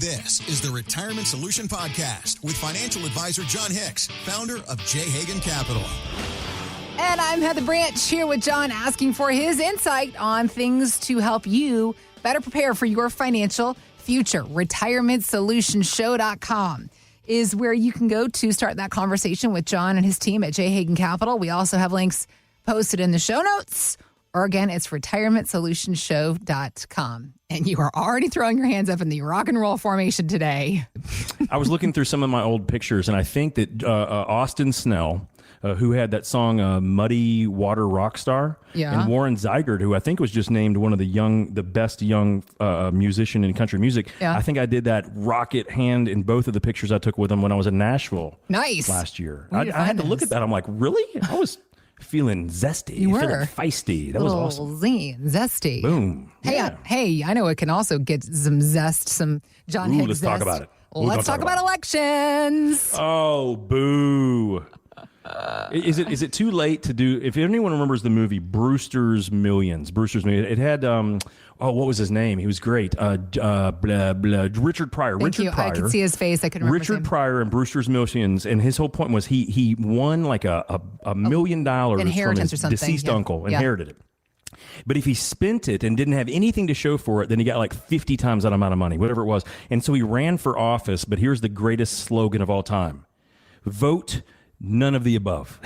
This is the Retirement Solution Podcast with financial advisor John Hicks, founder of J. Hagan Capital. And I'm Heather Branch here with John, asking for his insight on things to help you better prepare for your financial future. RetirementSolutionShow.com is where you can go to start that conversation with John and his team at J. Hagan Capital. We also have links posted in the show notes. Or again, it's RetirementSolutionShow.com. And you are already throwing your hands up in the rock and roll formation today. I was looking through some of my old pictures, and I think that Austin Snell, who had that song Muddy Water Rockstar, and Warren Zigert, who I think was just named one of the best young musician in country music. Yeah. I think I did that rocket hand in both of the pictures I took with them when I was in Nashville last year. I had to look at that. I'm like, really? I was feeling zesty. You were. Feeling feisty. That was awesome. Zingy, zesty. Boom. Hey, I know it can also get some zest, some John Hicks let's zest. talk about it. Let's talk about elections. Oh, boo. Is it too late to do? If anyone remembers the movie Brewster's Millions, it had what was his name? He was great. Richard Pryor. Thank you. I could see his face. I couldn't remember. Richard Pryor in Brewster's Millions, and his whole point was he won like a $1 million inheritance from his or something. deceased uncle. Inherited it. But if he spent it and didn't have anything to show for it, then he got like 50 times that amount of money, whatever it was. And so he ran for office. But here's the greatest slogan of all time: vote none of the above.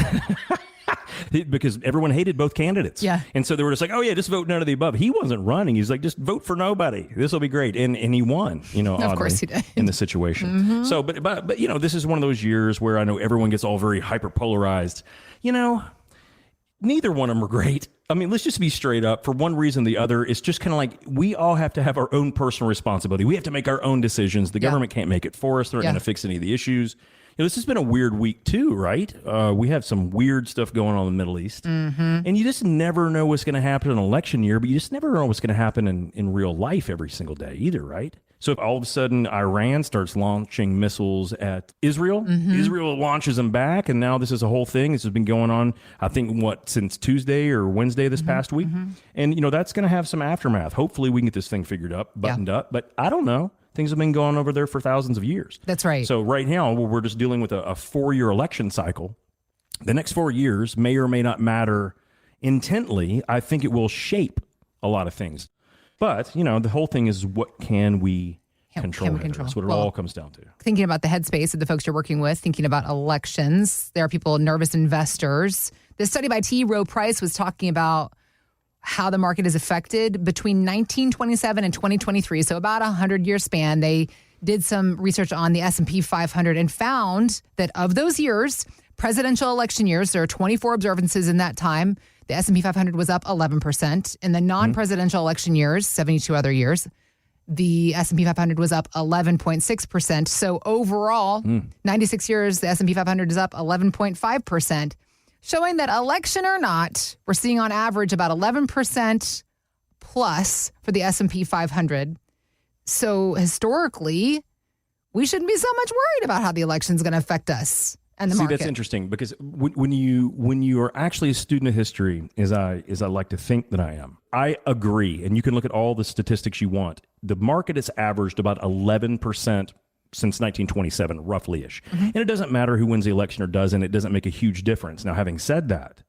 Because everyone hated both candidates. Yeah. And so they were just like, oh, yeah, just vote none of the above. He wasn't running. He's like, just vote for nobody. This will be great. And he won, of course he did. In the situation. Mm-hmm. So, but this is one of those years where I know everyone gets all very hyper polarized. Neither one of them are great. I mean, let's just be straight up. For one reason or the other, it's just kind of like we all have to have our own personal responsibility. We have to make our own decisions. The government can't make it for us. They're not going to fix any of the issues. This has been a weird week too, right? We have some weird stuff going on in the Middle East. Mm-hmm. And you just never know what's going to happen in an election year, but you just never know what's going to happen in real life every single day either, right? So if all of a sudden Iran starts launching missiles at Israel, Israel launches them back, and now this is a whole thing. This has been going on, I think, since Tuesday or Wednesday this past week. And, that's going to have some aftermath. Hopefully we can get this thing figured up, buttoned up, but I don't know. Things have been going over there for thousands of years. That's right. So right now, we're just dealing with a 4-year election cycle. The next 4 years may or may not matter intently. I think it will shape a lot of things. But, the whole thing is, what can we control? That's what it all comes down to. Thinking about the headspace of the folks you're working with, thinking about elections, there are people, nervous investors. This study by T. Rowe Price was talking about how the market is affected between 1927 and 2023, so about a 100-year span. They did some research on the S&P 500 and found that of those years, presidential election years, there are 24 observances in that time, the S&P 500 was up 11%. In the non-presidential election years, 72 other years, the S&P 500 was up 11.6%. So overall, 96 years, the S&P 500 is up 11.5%. Showing that election or not, we're seeing on average about 11% plus for the S&P 500. So historically, we shouldn't be so much worried about how the election is going to affect us and the market. That's interesting because when you are actually a student of history, as I like to think that I am, I agree. And you can look at all the statistics you want. The market has averaged about 11% since 1927, roughly-ish. And it doesn't matter who wins the election or doesn't. It doesn't make a huge difference. Now, having said that,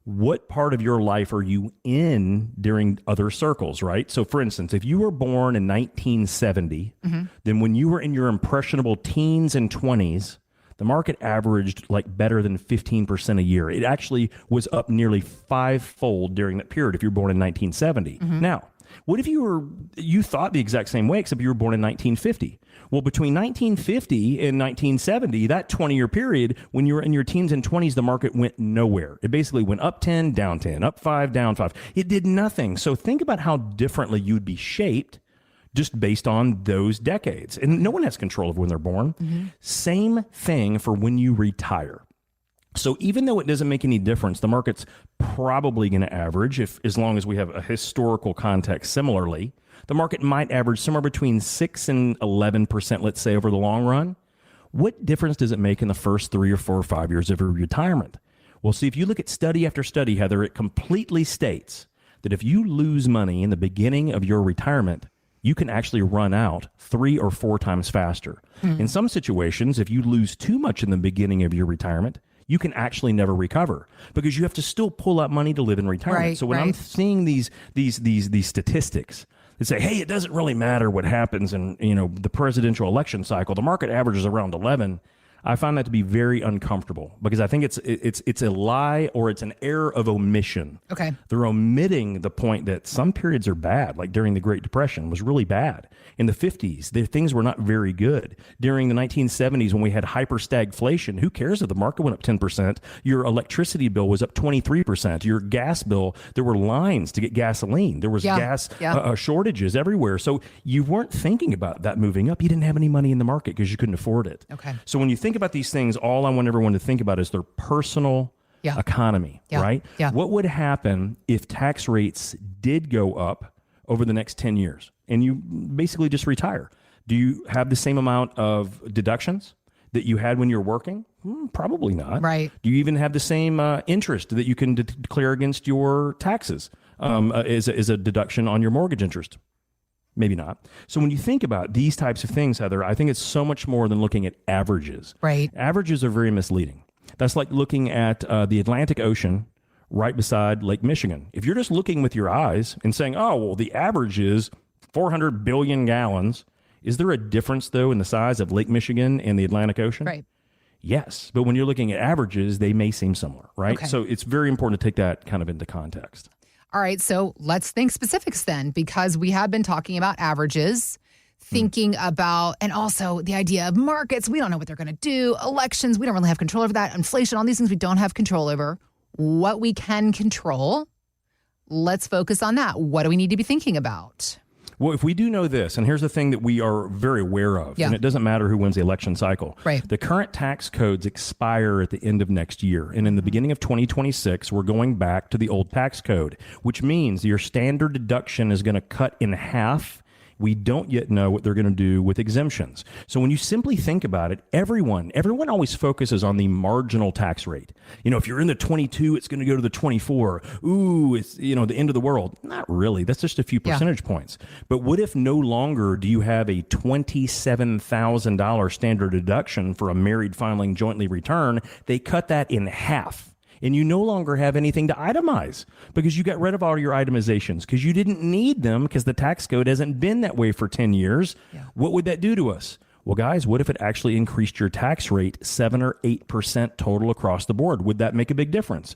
what part of your life are you in during other circles, right? So, for instance, if you were born in 1970, then when you were in your impressionable teens and 20s, the market averaged like better than 15% a year. It actually was up nearly 5-fold during that period if you were born in 1970. Now, what if you thought the exact same way, except you were born in 1950? Well, between 1950 and 1970, that 20-year period, when you were in your teens and 20s, the market went nowhere. It basically went up 10, down 10, up 5, down 5. It did nothing. So think about how differently you'd be shaped just based on those decades. And no one has control of when they're born. Same thing for when you retire. So even though it doesn't make any difference, the market's probably going to average, as long as we have a historical context similarly, the market might average somewhere between 6 and 11%, let's say, over the long run. What difference does it make in the first 3 or 4 or 5 years of your retirement? Well, see, if you look at study after study, Heather, it completely states that if you lose money in the beginning of your retirement, you can actually run out 3 or 4 times faster. In some situations, if you lose too much in the beginning of your retirement, you can actually never recover because you have to still pull out money to live in retirement. Right, so when I'm seeing these statistics that say, hey, it doesn't really matter what happens in the presidential election cycle, the market averages around 11. I find that to be very uncomfortable because I think it's a lie or it's an error of omission. Okay. They're omitting the point that some periods are bad, like during the Great Depression was really bad. In the 50s, things were not very good. During the 1970s, when we had hyper-stagflation, who cares if the market went up 10%? Your electricity bill was up 23%. Your gas bill, there were lines to get gasoline. There was gas shortages everywhere. So you weren't thinking about that moving up. You didn't have any money in the market because you couldn't afford it. Okay. So when you think about these things, all I want everyone to think about is their personal economy, right? Yeah. What would happen if tax rates did go up over the next 10 years and you basically just retire? Do you have the same amount of deductions that you had when you were working? Probably not. Right. Do you even have the same interest that you can declare against your taxes as a deduction on your mortgage interest? Maybe not. So when you think about these types of things, Heather, I think it's so much more than looking at averages. Right. Averages are very misleading. That's like looking at the Atlantic Ocean right beside Lake Michigan. If you're just looking with your eyes and saying, oh, well, the average is 400 billion gallons, is there a difference, though, in the size of Lake Michigan and the Atlantic Ocean? Right. Yes. But when you're looking at averages, they may seem similar, right? Okay. So it's very important to take that kind of into context. All right, so let's think specifics then, because we have been talking about averages, thinking about, and also the idea of markets. We don't know what they're going to do. Elections, we don't really have control over that. Inflation, all these things we don't have control over. What we can control, let's focus on that. What do we need to be thinking about? Well, if we do know this, and here's the thing that we are very aware of, and it doesn't matter who wins the election cycle. Right. The current tax codes expire at the end of next year. And in the beginning of 2026, we're going back to the old tax code, which means your standard deduction is going to cut in half. We don't yet know what they're going to do with exemptions. So when you simply think about it, everyone always focuses on the marginal tax rate. If you're in the 22, it's going to go to the 24. Ooh, it's, the end of the world. Not really. That's just a few percentage points. But what if no longer do you have a $27,000 standard deduction for a married filing jointly return? They cut that in half. And you no longer have anything to itemize because you got rid of all your itemizations because you didn't need them because the tax code hasn't been that way for 10 years. Yeah. What would that do to us? Well, guys, what if it actually increased your tax rate 7 or 8% total across the board? Would that make a big difference?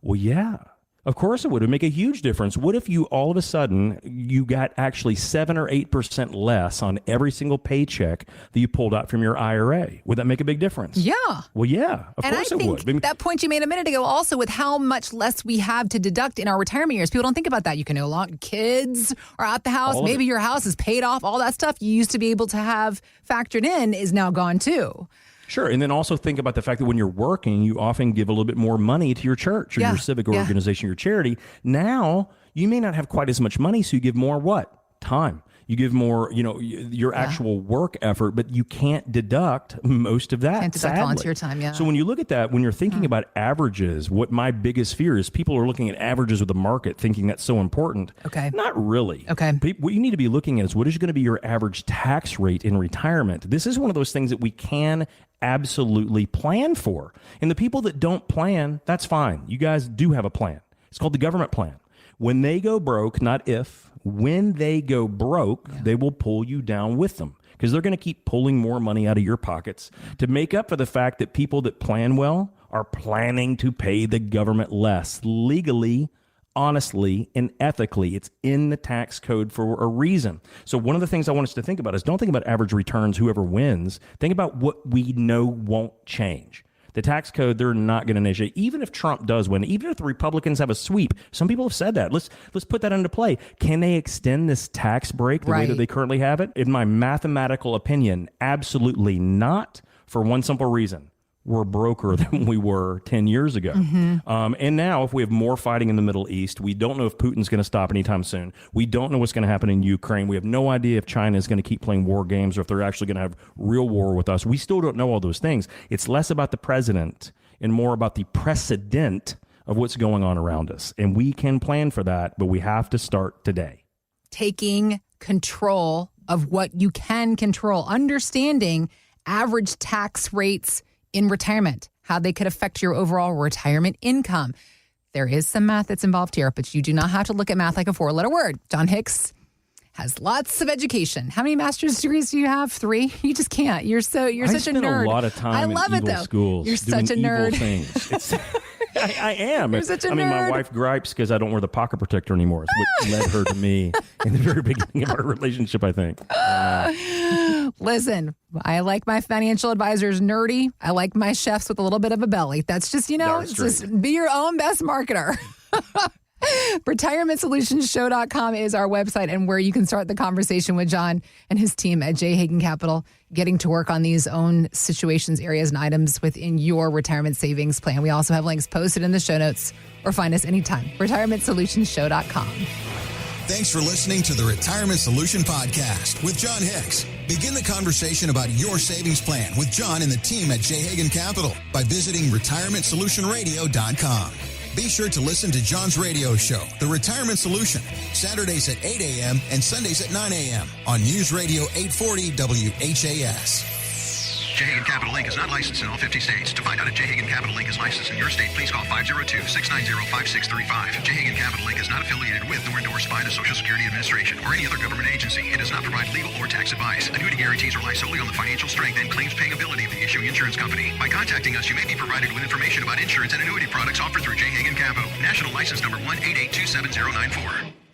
Well, yeah. Of course it would. It would make a huge difference. What if you all of a sudden you got actually 7 or 8% less on every single paycheck that you pulled out from your IRA? Would that make a big difference? Yeah. Well, yeah, of course it would. And that point you made a minute ago also with how much less we have to deduct in our retirement years. People don't think about that. You can no longer, kids are at the house. Maybe your house is paid off. All that stuff you used to be able to have factored in is now gone too. Sure. And then also think about the fact that when you're working, you often give a little bit more money to your church or your civic organization, your charity. Now, you may not have quite as much money, so you give more what? Time. You give more, your actual work effort, but you can't deduct most of that. Can't deduct volunteer time, So when you look at that, when you're thinking about averages, what my biggest fear is people are looking at averages of the market thinking that's so important. Okay. Not really. Okay. What you need to be looking at is what is going to be your average tax rate in retirement. This is one of those things that we can absolutely plan for. And the people that don't plan, that's fine. You guys do have a plan. It's called the government plan. When they go broke, not if, when they go broke, they will pull you down with them because they're going to keep pulling more money out of your pockets to make up for the fact that people that plan well are planning to pay the government less legally, honestly, and ethically. It's in the tax code for a reason. So one of the things I want us to think about is don't think about average returns, whoever wins. Think about what we know won't change. The tax code, they're not going to initiate. Even if Trump does win, even if the Republicans have a sweep, some people have said that. Let's put that into play. Can they extend this tax break the way that they currently have it? In my mathematical opinion, absolutely not, for one simple reason. We're broker than we were 10 years ago. And now if we have more fighting in the Middle East, we don't know if Putin's going to stop anytime soon. We don't know what's going to happen in Ukraine. We have no idea if China is going to keep playing war games or if they're actually going to have real war with us. We still don't know all those things. It's less about the president and more about the precedent of what's going on around us. And we can plan for that, but we have to start today. Taking control of what you can control, understanding average tax rates in retirement, how they could affect your overall retirement income. There is some math that's involved here, but you do not have to look at math like a four-letter word. John Hicks has lots of education. How many master's degrees do you have? 3? You just can't. You're such a nerd. I spent a lot of time in evil schools. You're such a nerd. Things. I am. You're such a nerd. My wife gripes because I don't wear the pocket protector anymore. It's what led her to me in the very beginning of our relationship, I think. Listen, I like my financial advisors nerdy. I like my chefs with a little bit of a belly. That's just, just be your own best marketer. RetirementSolutionsShow.com is our website and where you can start the conversation with John and his team at J. Hagan Capital, getting to work on these own situations, areas, and items within your retirement savings plan. We also have links posted in the show notes, or find us anytime. RetirementSolutionsShow.com. Thanks for listening to the Retirement Solution Podcast with John Hicks. Begin the conversation about your savings plan with John and the team at J. Hagan Capital by visiting RetirementSolutionRadio.com. Be sure to listen to John's radio show, The Retirement Solution, Saturdays at 8 a.m. and Sundays at 9 a.m. on News Radio 840 WHAS. J. Hagan Capital Inc. is not licensed in all 50 states. To find out if J. Hagan Capital Inc. is licensed in your state, please call 502-690-5635. J. Hagan Capital Inc. is not affiliated with nor endorsed by the Social Security Administration or any other government agency. It does not provide legal or tax advice. Annuity guarantees rely solely on the financial strength and claims-paying ability of the issuing insurance company. By contacting us, you may be provided with information about insurance and annuity products offered through J. Hagan Capital. National license number 1882794.